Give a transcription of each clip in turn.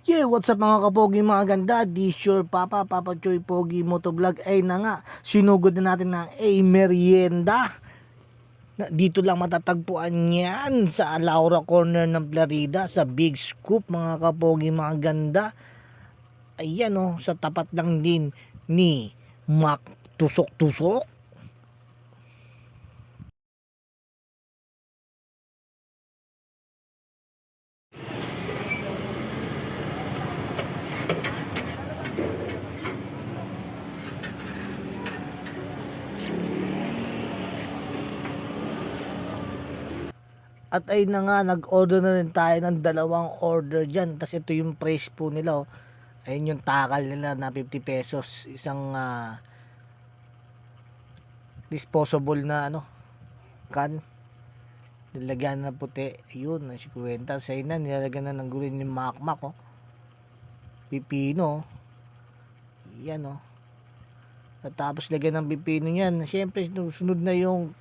Yeah, what's up mga kapogi mga ganda? This your Papa Choy Pogi Motovlog. Ay na nga, sinugod na natin ng merienda. Dito lang matatagpuan yan sa Laura Corner ng Florida, sa Big Scoop mga kapogi mga ganda. Ayan oh, sa tapat lang din ni Mac Tusok-Tusok. At ay na nga, nag-order na rin tayo ng dalawang order dyan. Tapos ito yung price po nila. Oh. Ayun yung takal nila na 50 pesos. Isang disposable na can. Nilagyan na puti. Ayun, ang 50. Sa ina, nilalagyan na ng gulay ni Makmak. Oh. Pipino. Yan oh. At tapos lagyan ng pipino yan. Siyempre, sunod na yung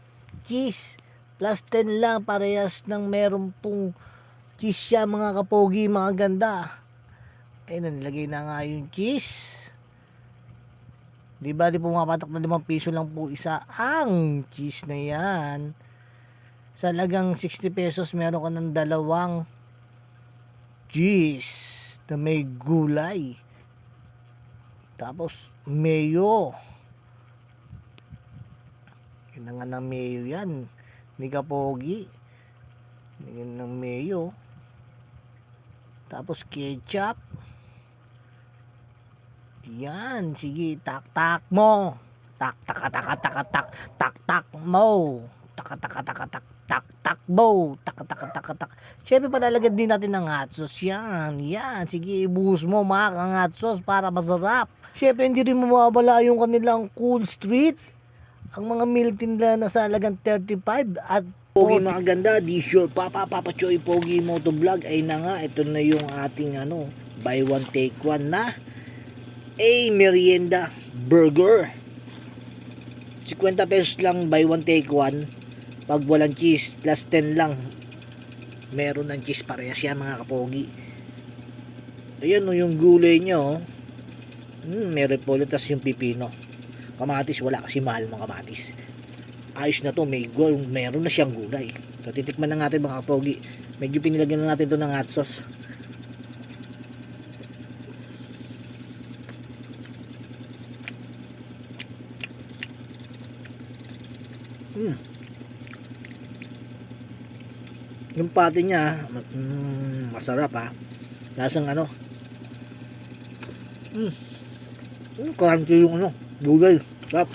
cheese. Plus 10 lang, parehas ng meron pong cheese siya mga kapogi, mga ganda. Ayun, nilagay na nga yung cheese. Di ba, di pumapatak na 5 piso lang po isa ang cheese na yan. Sa lagang 60 pesos, meron ka ng dalawang cheese na may gulay. Tapos, mayo. Yan nga ng mayo yan. Ni kapogi. Yan ng mayo. Tapos, ketchup. Yan, sige, tak-tak mo. Tak-tak-tak-tak-tak-tak mo. Tak-tak-tak-tak-tak-tak mo. Tak-tak-tak-tak-tak. Siyempre, palalagyan din natin ng hot sauce yan. Yan, sige, ibuhos mo, Mac, ang hot sauce para masarap. Siyempre, hindi rin mawawala yung kanilang Cool Street. Ang mga meal nila na sa halagang 35 at Pogi mga ganda, this your Papa Choy Pogi Motovlog. Ay na nga, ito na yung ating buy one take one na merienda burger. 50 pesos lang, buy one take one. Pag walang cheese, plus 10 lang. Meron ng cheese parehas yan mga kapogi. Ayan o yung gulay nyo. Meron po tas yung pipino. Kamatis, wala kasi mahal mga kamatis. Ayos na to, meron na siyang gulay. So titikman na natin mga kapogi. Medyo pinilagyan na natin to ng hot sauce. Yung pati niya masarap ha. Lasang crunchy yung gulay. Sarap.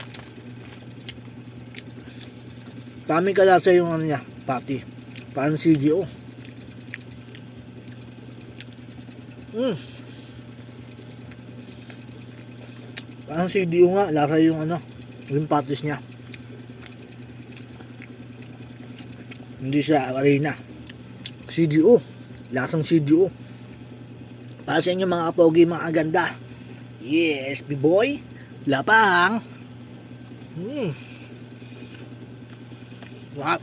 Taming kalasa yung niya, pati. Parang CDO. Parang CDO nga, lasa yung yung patis niya. Hindi siya arena. CDO. Lasang CDO. Para sa inyo mga kapogi, mga ganda. Yes, B-boy. Lapang. Wow.